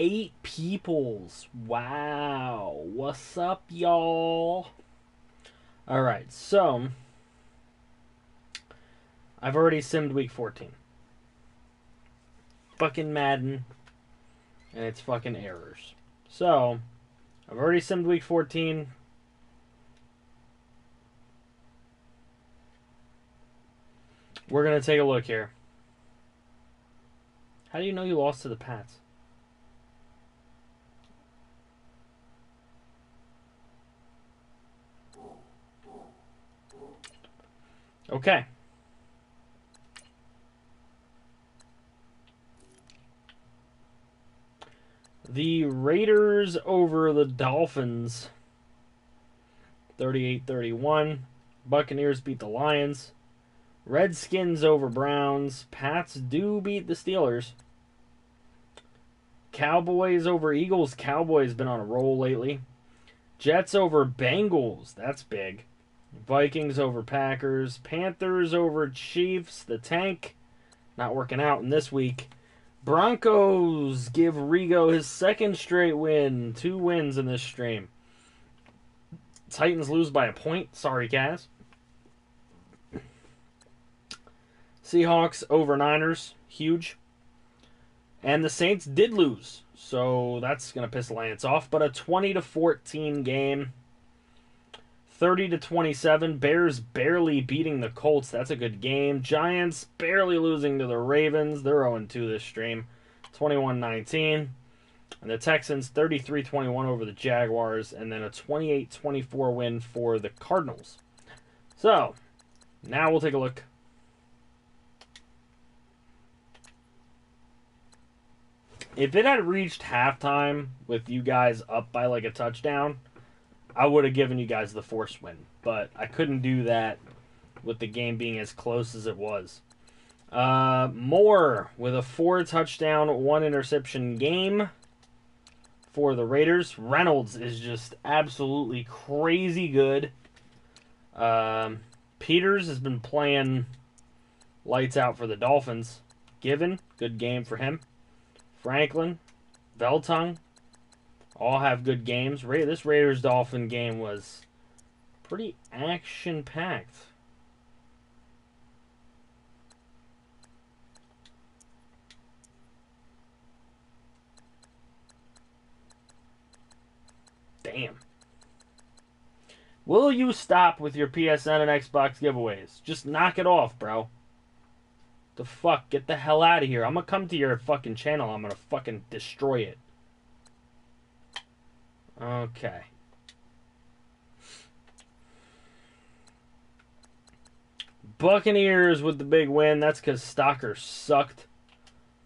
8 peoples. Wow. What's up, y'all? Alright, so I've already simmed week 14. Fucking Madden and its fucking errors. So, I've already simmed week 14. We're going to take a look here. How do you know you lost to the Pats? Okay. The Raiders over the Dolphins. 38-31. Buccaneers beat the Lions. Redskins over Browns. Pats do beat the Steelers. Cowboys over Eagles. Cowboys been on a roll lately. Jets over Bengals. That's big. Vikings over Packers. Panthers over Chiefs. The tank not working out in this week. Broncos give Rigo his second straight win. 2 wins in this stream. Titans lose by a point. Sorry, Kaz. Seahawks over Niners. Huge. And the Saints did lose. So that's going to piss Lance off. But a 20-14 game. 30-27. Bears barely beating the Colts. That's a good game. Giants barely losing to the Ravens. They're 0-2 this stream. 21-19. And the Texans 33-21 over the Jaguars. And then a 28-24 win for the Cardinals. So, now we'll take a look. If it had reached halftime with you guys up by like a touchdown, I would have given you guys the force win. But I couldn't do that with the game being as close as it was. Moore with a 4-touchdown, 1-interception game for the Raiders. Reynolds is just absolutely crazy good. Peters has been playing lights out for the Dolphins. Given, good game for him. Franklin, Veltung, all have good games. This Raiders-Dolphin game was pretty action-packed. Damn. Will you stop with your PSN and Xbox giveaways? Just knock it off, bro. The fuck? Get the hell out of here. I'm gonna come to your fucking channel. I'm gonna fucking destroy it. Okay. Buccaneers with the big win. That's because Stocker sucked.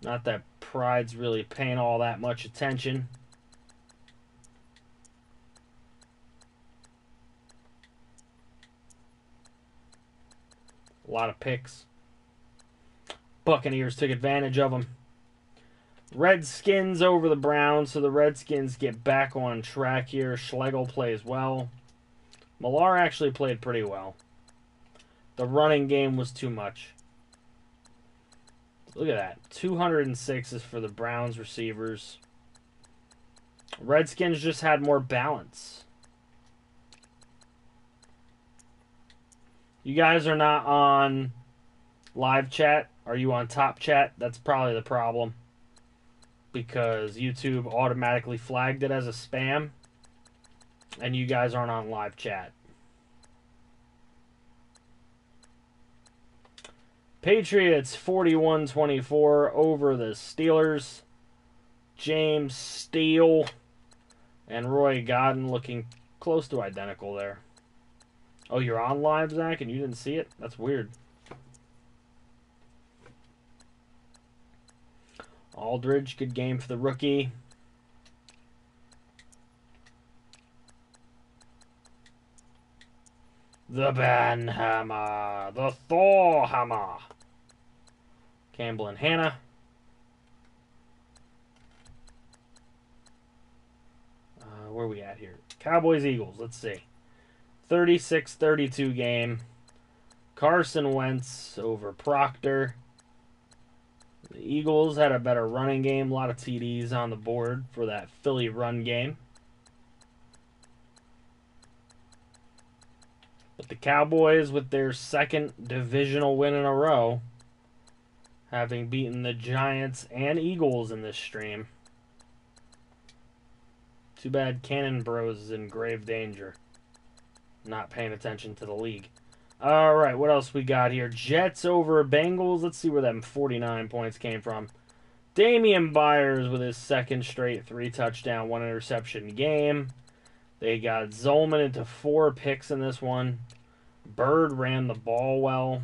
Not that Pride's really paying all that much attention. A lot of picks. Buccaneers took advantage of them. Redskins over the Browns, so the Redskins get back on track here. Schlegel plays well. Millar actually played pretty well. The running game was too much. Look at that. 206 is for the Browns receivers. Redskins just had more balance. You guys are not on live chat. Are you on top chat? That's probably the problem. Because YouTube automatically flagged it as a spam. And you guys aren't on live chat. Patriots 41-24 over the Steelers. James Steele and Roy Godden looking close to identical there. Oh, you're on live, Zach, and you didn't see it? That's weird. Aldridge, good game for the rookie. The Ben Hammer. The Thor Hammer. Campbell and Hannah. Where are we at here? Cowboys, Eagles. Let's see. 36-32 game. Carson Wentz over Proctor. The Eagles had a better running game. A lot of TDs on the board for that Philly run game. But the Cowboys, with their second divisional win in a row, having beaten the Giants and Eagles in this stream. Too bad Cannon Bros is in grave danger. Not paying attention to the league. All right, what else we got here? Jets over Bengals. Let's see where them 49 points came from. Damian Byers with his second straight 3-touchdown, 1-interception game. They got Zolman into 4 picks in this one. Bird ran the ball well.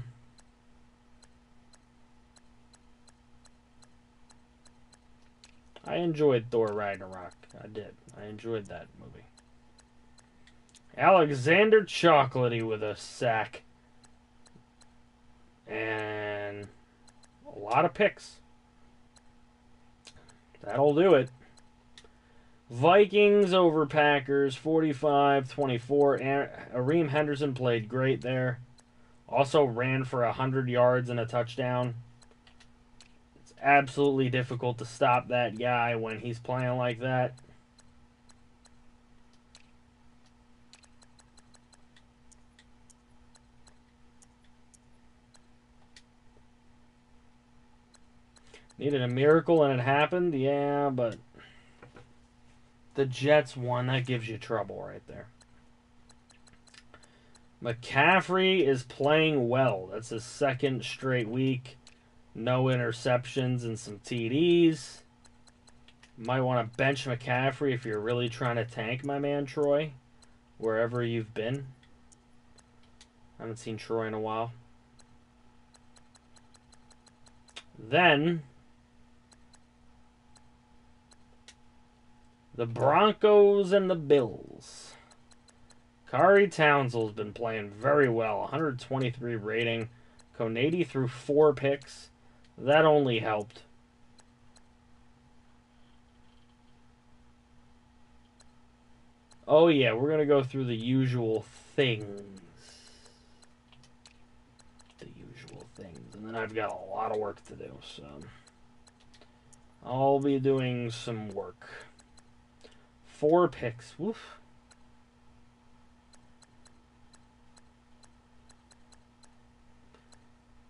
I enjoyed Thor Ragnarok. I did. I enjoyed that movie. Alexander Chocolatey with a sack. And a lot of picks. That'll do it. Vikings over Packers, 45-24. Areem Henderson played great there. Also ran for 100 yards and a touchdown. It's absolutely difficult to stop that guy when he's playing like that. Needed a miracle and it happened, yeah, but the Jets won. That gives you trouble right there. McCaffrey is playing well. That's his second straight week. No interceptions and some TDs. Might want to bench McCaffrey if you're really trying to tank my man Troy, wherever you've been. I haven't seen Troy in a while. Then the Broncos and the Bills. Kari Townsend's been playing very well. 123 rating. Konady threw 4 picks. That only helped. Oh yeah, we're going to go through the usual things. The usual things. And then I've got a lot of work to do, so I'll be doing some work. 4 picks. Woof.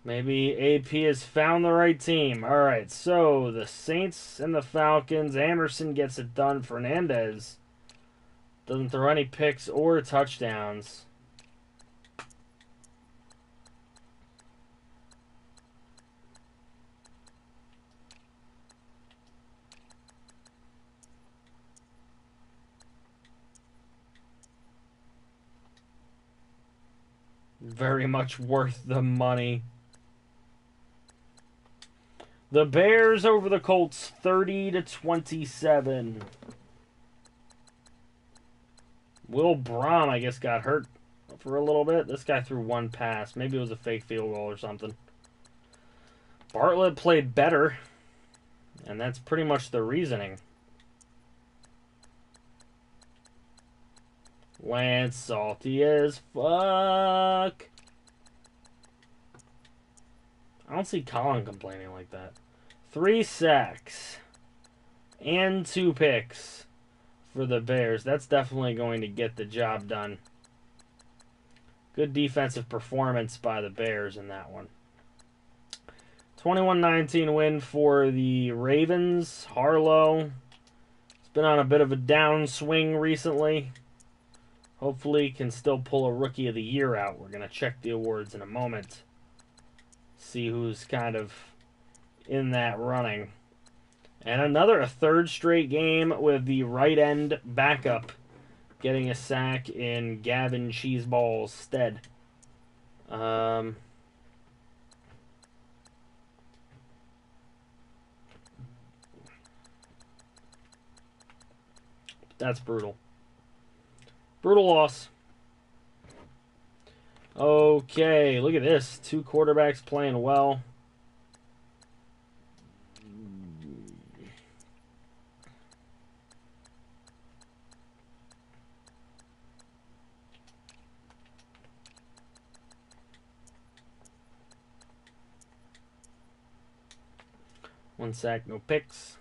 Maybe AP has found the right team. All right, so the Saints and the Falcons. Anderson gets it done. Fernandez doesn't throw any picks or touchdowns. Very much worth the money. The Bears over the Colts, 30-27. Will Braun, I guess, got hurt for a little bit. This guy threw 1 pass. Maybe it was a fake field goal or something. Bartlett played better, and that's pretty much the reasoning. Lance salty as fuck. I don't see Colin complaining like that. 3 sacks and 2 picks for the Bears. That's definitely going to get the job done. Good defensive performance by the Bears in that one. 21-19 win for the Ravens. Harlow has been on a bit of a downswing recently. Hopefully can still pull a Rookie of the Year out. We're going to check the awards in a moment. See who's kind of in that running. And a third straight game with the right end backup getting a sack in Gavin Cheeseball's stead. That's brutal. Brutal loss. Okay, look at this. 2 quarterbacks playing well. 1 sack, no picks.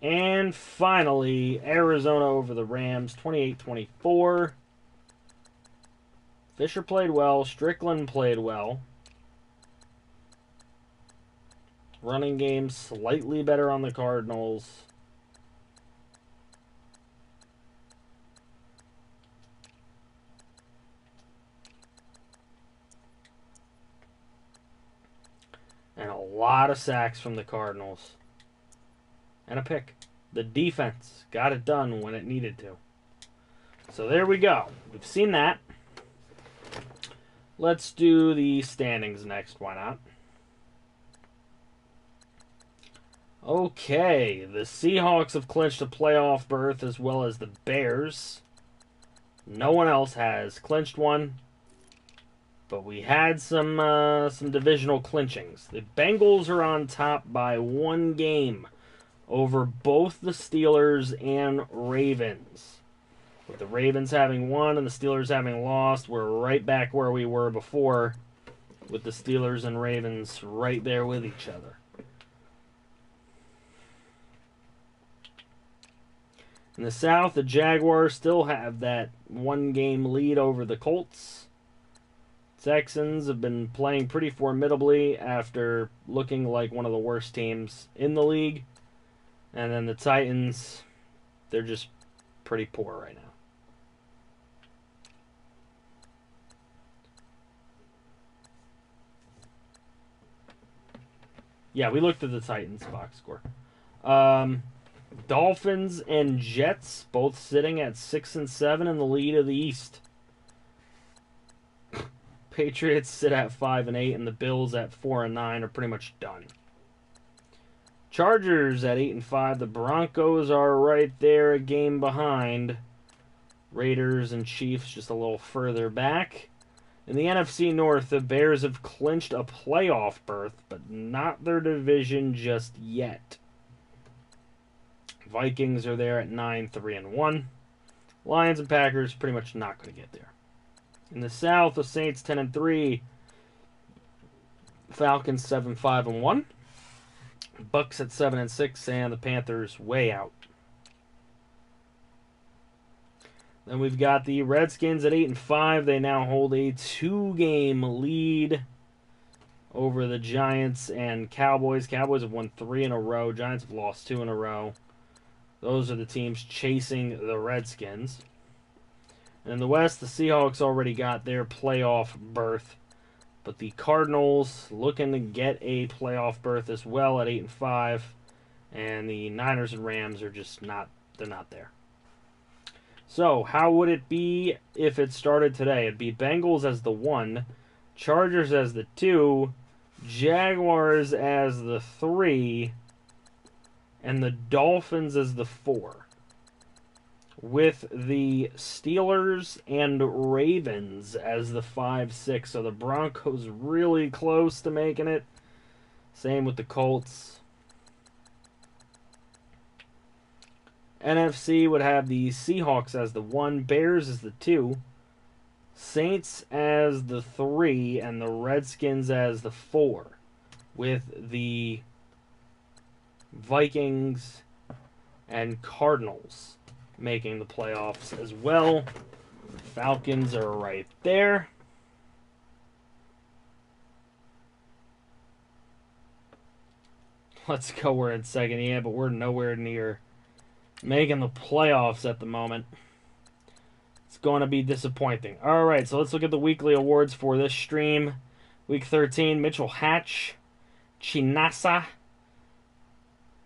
And finally, Arizona over the Rams, 28-24. Fisher played well. Strickland played well. Running game slightly better on the Cardinals. And a lot of sacks from the Cardinals. And a pick. The defense got it done when it needed to. So there we go. We've seen that. Let's do the standings next. Why not? Okay. The Seahawks have clinched a playoff berth as well as the Bears. No one else has clinched one. But we had some divisional clinchings. The Bengals are on top by 1 game over both the Steelers and Ravens. With the Ravens having won and the Steelers having lost, we're right back where we were before, with the Steelers and Ravens right there with each other. In the South, the Jaguars still have that 1-game lead over the Colts. Texans have been playing pretty formidably after looking like one of the worst teams in the league. And then the Titans, they're just pretty poor right now. Yeah, we looked at the Titans box score. Dolphins and Jets both sitting at 6 and 7 in the lead of the East. Patriots sit at 5 and 8, and the Bills at 4 and 9 are pretty much done. Chargers at 8 and 5. The Broncos are right there, a game behind. Raiders and Chiefs just a little further back. In the NFC North, the Bears have clinched a playoff berth, but not their division just yet. Vikings are there at 9-3-1. Lions and Packers pretty much not going to get there. In the South, the Saints 10-3. Falcons 7-5-1. Bucks at 7-6, and the Panthers way out. Then we've got the Redskins at 8-5. They now hold a 2-game lead over the Giants and Cowboys. Cowboys have won 3 in a row. Giants have lost 2 in a row. Those are the teams chasing the Redskins. And in the West, the Seahawks already got their playoff berth. But the Cardinals looking to get a playoff berth as well at 8-5. And the Niners and Rams are just not there. So, how would it be if it started today? It'd be Bengals as the 1, Chargers as the 2, Jaguars as the 3, and the Dolphins as the 4. With the Steelers and Ravens as the 5-6. So the Broncos really close to making it. Same with the Colts. NFC would have the Seahawks as the 1, Bears as the 2, Saints as the 3, and the Redskins as the 4. With the Vikings and Cardinals making the playoffs as well. Falcons are right there. Let's go, we're in second. Yeah, but we're nowhere near making the playoffs at the moment. It's going to be disappointing. Alright, so let's look at the weekly awards for this stream. Week 13, Mitchell Hatch, Chinasa,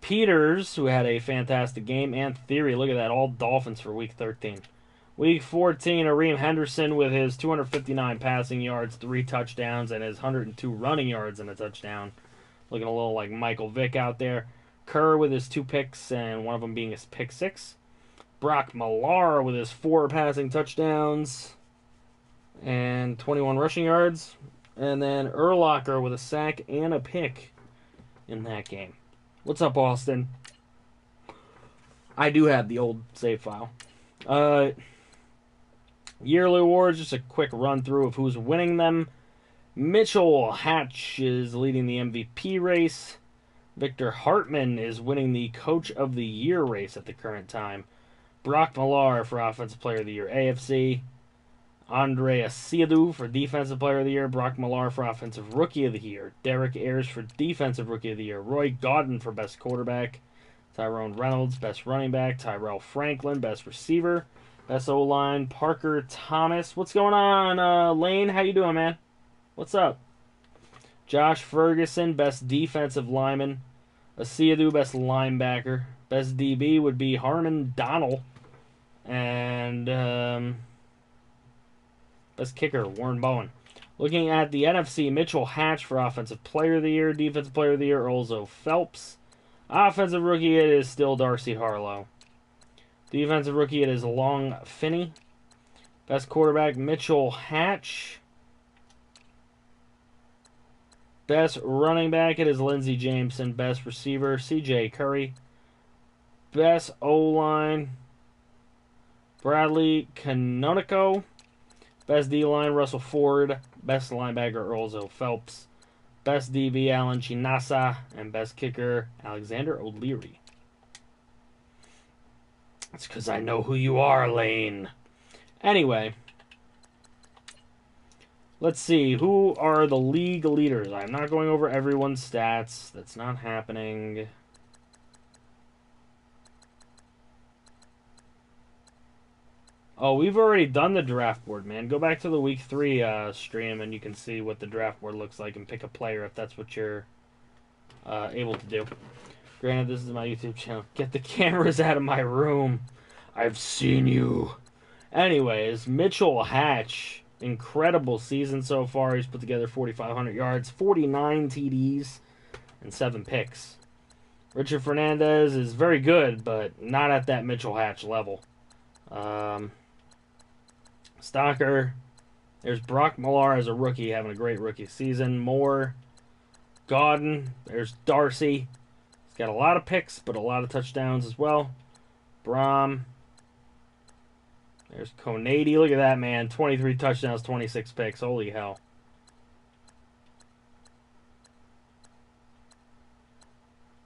Peters, who had a fantastic game, and Theory. Look at that, all Dolphins for Week 13. Week 14, Areem Henderson with his 259 passing yards, 3 touchdowns, and his 102 running yards and a touchdown. Looking a little like Michael Vick out there. Kerr with his 2 picks, and one of them being his pick 6. Brock Millar with his 4 passing touchdowns and 21 rushing yards. And then Urlacher with a sack and a pick in that game. What's up, Austin? I do have the old save file. Yearly awards, just a quick run through of who's winning them. Mitchell Hatch is leading the MVP race. Victor Hartman is winning the Coach of the Year race at the current time. Brock Millar for Offensive Player of the Year AFC. Andre Asiadu for Defensive Player of the Year. Brock Millar for Offensive Rookie of the Year. Derek Ayers for Defensive Rookie of the Year. Roy Godden for Best Quarterback. Tyrone Reynolds, Best Running Back. Tyrell Franklin, Best Receiver. Best O-Line, Parker Thomas. What's going on, Lane? How you doing, man? What's up? Josh Ferguson, Best Defensive Lineman. Asiadu, Best Linebacker. Best DB would be Harmon Donnell. And Best Kicker, Warren Bowen. Looking at the NFC, Mitchell Hatch for Offensive Player of the Year. Defensive Player of the Year, Olzo Phelps. Offensive Rookie, it is still Darcy Harlow. Defensive Rookie, it is Long Finney. Best Quarterback, Mitchell Hatch. Best Running Back, it is Lindsey Jameson. Best Receiver, CJ Curry. Best O-Line, Bradley Canonico. Best D-Line, Russell Ford. Best Linebacker, Olzo Phelps. Best DB, Alan Chinasa. And Best Kicker, Alexander O'Leary. It's because I know who you are, Lane. Anyway, let's see. Who are the league leaders? I'm not going over everyone's stats. That's not happening. Oh, we've already done the draft board, man. Go back to the week 3 stream and you can see what the draft board looks like and pick a player if that's what you're able to do. Granted, this is my YouTube channel. Get the cameras out of my room. I've seen you. Anyways, Mitchell Hatch. Incredible season so far. He's put together 4,500 yards, 49 TDs, and 7 picks. Richard Fernandez is very good, but not at that Mitchell Hatch level. Stalker. There's Brock Millar as a rookie, having a great rookie season. Moore. Godden. There's Darcy. He's got a lot of picks, but a lot of touchdowns as well. Brom. There's Conady. Look at that, man. 23 touchdowns, 26 picks. Holy hell.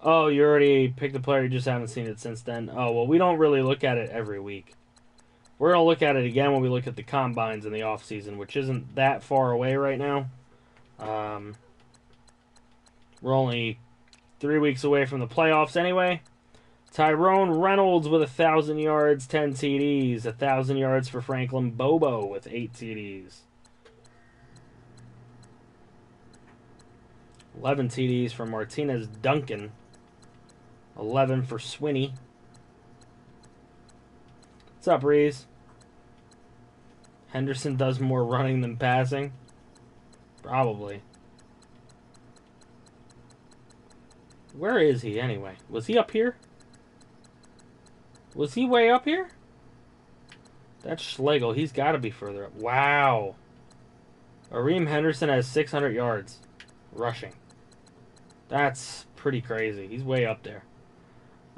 Oh, you already picked the player. You just haven't seen it since then. Oh, well, we don't really look at it every week. We're going to look at it again when we look at the combines in the offseason, which isn't that far away right now. We're only 3 weeks away from the playoffs anyway. Tyrone Reynolds with 1,000 yards, 10 TDs. 1,000 yards for Franklin Bobo with 8 TDs. 11 TDs for Martinez Duncan. 11 for Swinney. What's up, Reese? Henderson does more running than passing? Probably. Where is he anyway? Was he up here? Was he way up here? That's Schlegel. He's got to be further up. Wow. Areem Henderson has 600 yards rushing. That's pretty crazy. He's way up there.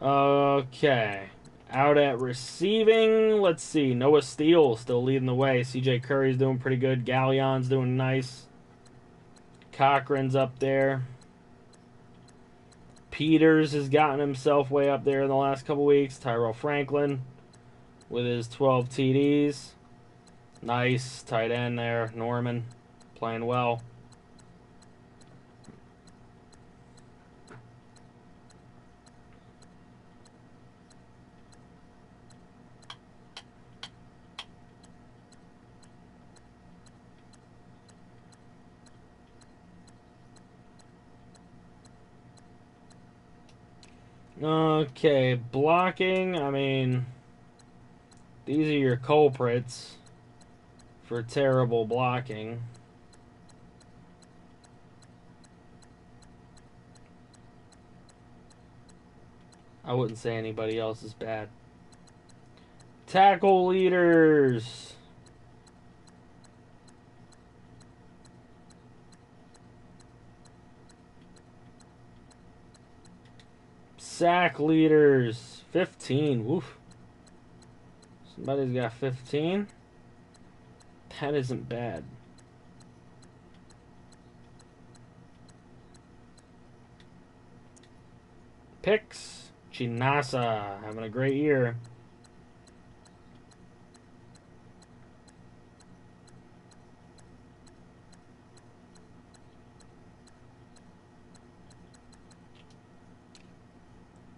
Okay. Out at receiving, let's see. Noah Steele still leading the way. CJ Curry's doing pretty good. Gallion's doing nice. Cochran's up there. Peters has gotten himself way up there in the last couple weeks. Tyrell Franklin with his 12 TDs. Nice tight end there. Norman playing well. Okay, blocking, I mean, these are your culprits for terrible blocking. I wouldn't say anybody else is bad. Tackle leaders. Sack leaders, 15. Woof. Somebody's got 15. That isn't bad. picks. Chinasa having a great year.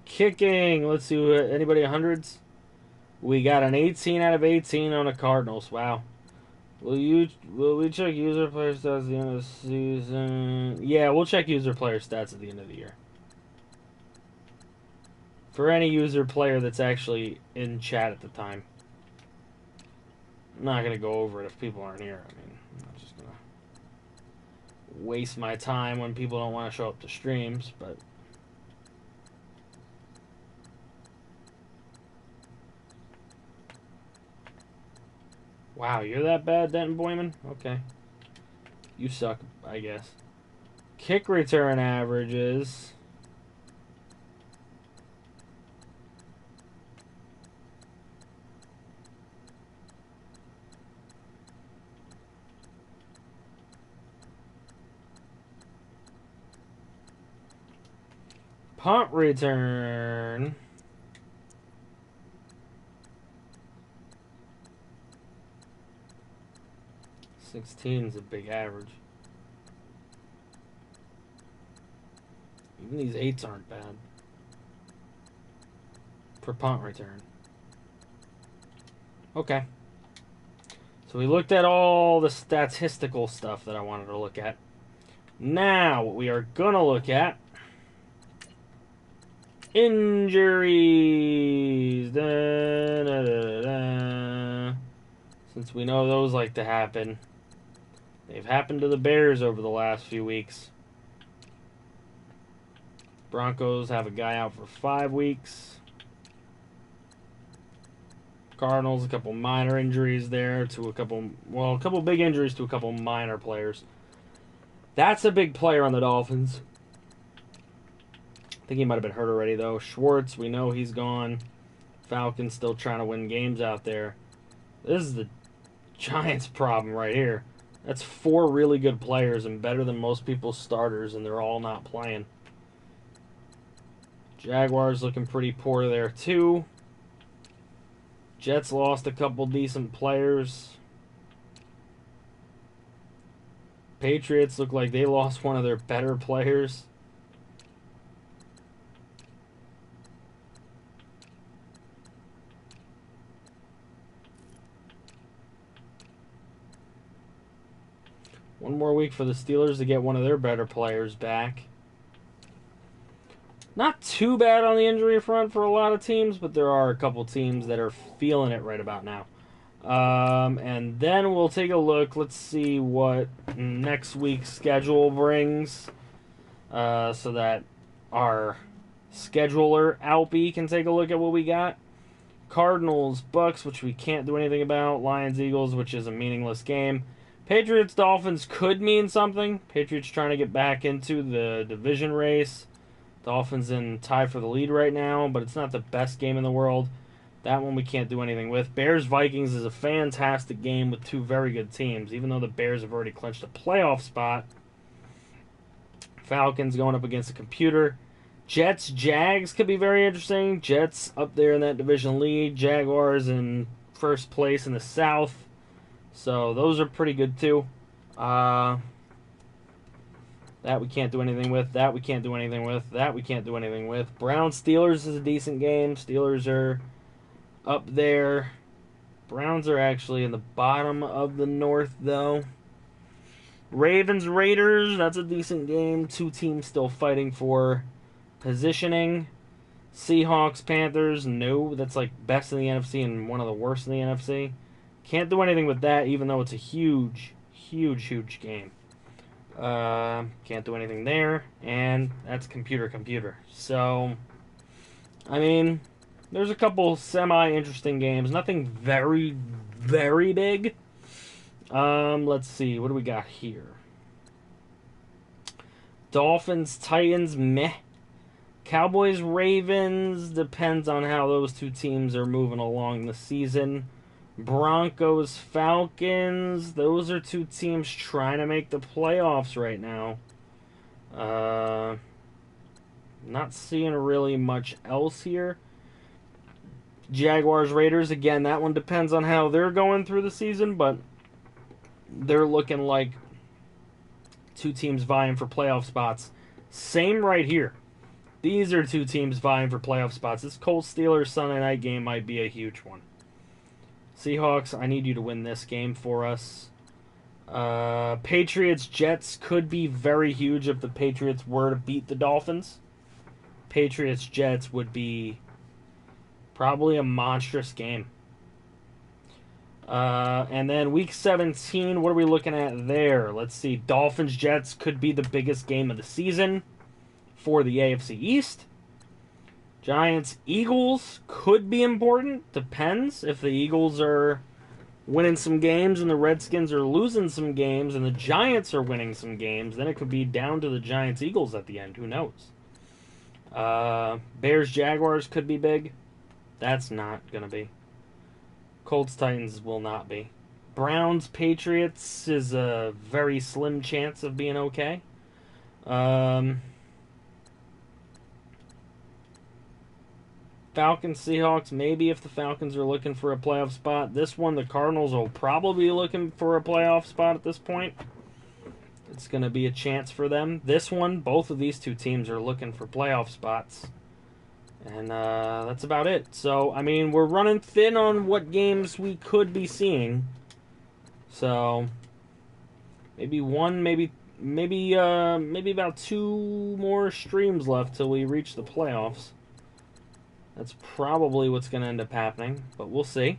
Kicking. Let's see. Anybody 100s? We got an 18 out of 18 on the Cardinals. Wow. Will we check user player stats at the end of the season? Yeah, we'll check user player stats at the end of the year. For any user player that's actually in chat at the time. I'm not going to go over it if people aren't here. I mean, I'm not just going to waste my time when people don't want to show up to streams, but... Wow, you're that bad, Denton Boyman? Okay. You suck, I guess. Kick return averages. Punt return. 16 is a big average. Even these 8s aren't bad. For punt return. Okay. So we looked at all the statistical stuff that I wanted to look at. Now, what we are going to look at... Injuries. Da, da, da, da. Since we know those like to happen. They've happened to the Bears over the last few weeks. Broncos have a guy out for 5 weeks. Cardinals, a couple minor injuries there to a couple big injuries to a couple minor players. That's a big player on the Dolphins. I think he might have been hurt already, though. Schwartz, we know he's gone. Falcons still trying to win games out there. This is the Giants' problem right here. That's 4 really good players and better than most people's starters, and they're all not playing. Jaguars looking pretty poor there, too. Jets lost a couple decent players. Patriots look like they lost one of their better players. One more week for the Steelers to get one of their better players back. Not too bad on the injury front for a lot of teams, but there are a couple teams that are feeling it right about now. And then we'll take a look. Let's see what next week's schedule brings, so that our scheduler, Alpy, can take a look at what we got. Cardinals, Bucks, which we can't do anything about. Lions, Eagles, which is a meaningless game. Patriots, Dolphins could mean something. Patriots trying to get back into the division race. Dolphins in tie for the lead right now, but it's not the best game in the world. That one we can't do anything with. Bears-Vikings is a fantastic game with 2 very good teams, even though the Bears have already clinched a playoff spot. Falcons going up against the computer. Jets-Jags could be very interesting. Jets up there in that division lead. Jaguars in first place in the South. So those are pretty good too. That we can't do anything with. That we can't do anything with. That we can't do anything with. Browns-Steelers is a decent game. Steelers are up there. Browns are actually in the bottom of the North, though. Ravens-Raiders, that's a decent game. 2 teams still fighting for positioning. Seahawks-Panthers, no. That's like best in the NFC and one of the worst in the NFC. Can't do anything with that, even though it's a huge, huge, huge game. Can't do anything there, and that's computer. So, I mean, there's a couple semi-interesting games. Nothing very, very big. Let's see. What do we got here? Dolphins, Titans, meh. Cowboys, Ravens, depends on how those 2 teams are moving along the season. Broncos, Falcons, those are 2 teams trying to make the playoffs right now. Not seeing really much else here. Jaguars, Raiders, again, that one depends on how they're going through the season, but they're looking like two teams vying for playoff spots. Same right here. These are two teams vying for playoff spots. This Colts-Steelers Sunday night game might be a huge one. Seahawks, I need you to win this game for us. Patriots-Jets could be very huge if the Patriots were to beat the Dolphins. Patriots-Jets would be probably a monstrous game. And then Week 17, what are we looking at there? Let's see. Dolphins-Jets could be the biggest game of the season for the AFC East. Giants-Eagles could be important. Depends. If the Eagles are winning some games and the Redskins are losing some games and the Giants are winning some games, then it could be down to the Giants-Eagles at the end. Who knows? Bears-Jaguars could be big. That's not going to be. Colts-Titans will not be. Browns-Patriots is a very slim chance of being okay. Falcons-Seahawks, maybe if the Falcons are looking for a playoff spot. This one, the Cardinals will probably be looking for a playoff spot at this point. It's going to be a chance for them. This one, both of these two teams are looking for playoff spots. And that's about it. So, I mean, we're running thin on what games we could be seeing. So, maybe one, maybe about two more streams left till we reach the playoffs. That's probably what's going to end up happening, but we'll see.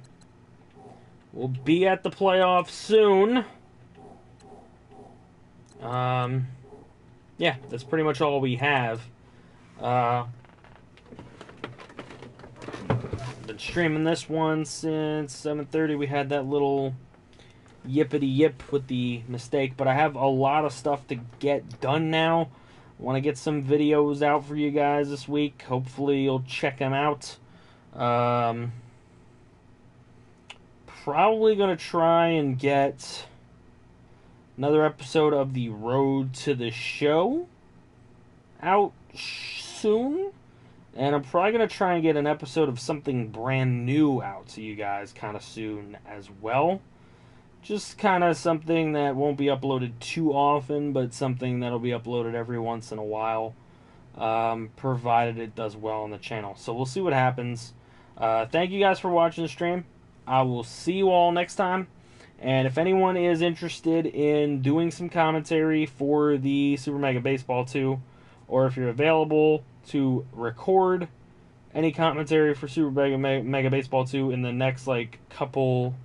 We'll be at the playoffs soon. Yeah, that's pretty much all we have. Been streaming this one since 7:30. We had that little yippity yip with the mistake, but I have a lot of stuff to get done now. I want to get some videos out for you guys this week. Hopefully you'll check them out. Probably going to try and get another episode of the Road to the Show out soon. And I'm probably going to try and get an episode of something brand new out to you guys kind of soon as well. Just kind of something that won't be uploaded too often, but something that'll be uploaded every once in a while, provided it does well on the channel. So we'll see what happens. Thank you guys for watching the stream. I will see you all next time. And if anyone is interested in doing some commentary for the Super Mega Baseball 2, or if you're available to record any commentary for Super Mega Baseball 2 in the next, couple...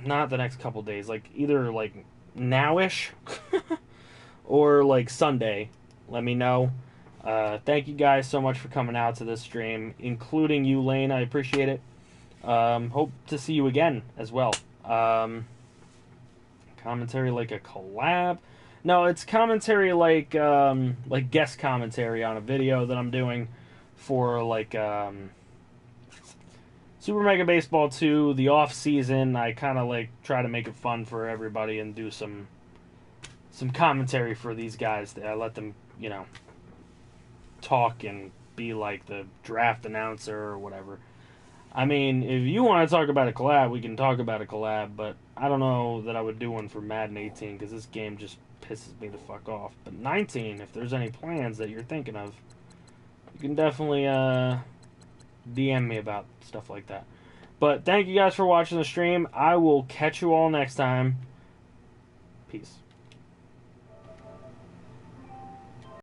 Not the next couple days, either nowish or Sunday, let me know. Thank you guys so much for coming out to this stream, including you, Lane. I appreciate it. Hope to see you again as well. Commentary like a collab. No, it's commentary like guest commentary on a video that I'm doing for Super Mega Baseball 2, the off season. I kind of try to make it fun for everybody and do some commentary for these guys. I let them, talk and be like the draft announcer or whatever. I mean, if you want to talk about a collab, we can talk about a collab, but I don't know that I would do one for Madden 18 because this game just pisses me the fuck off. But 19, if there's any plans that you're thinking of, you can definitely DM me about stuff like that. But thank you guys for watching the stream. I will catch you all next time. Peace.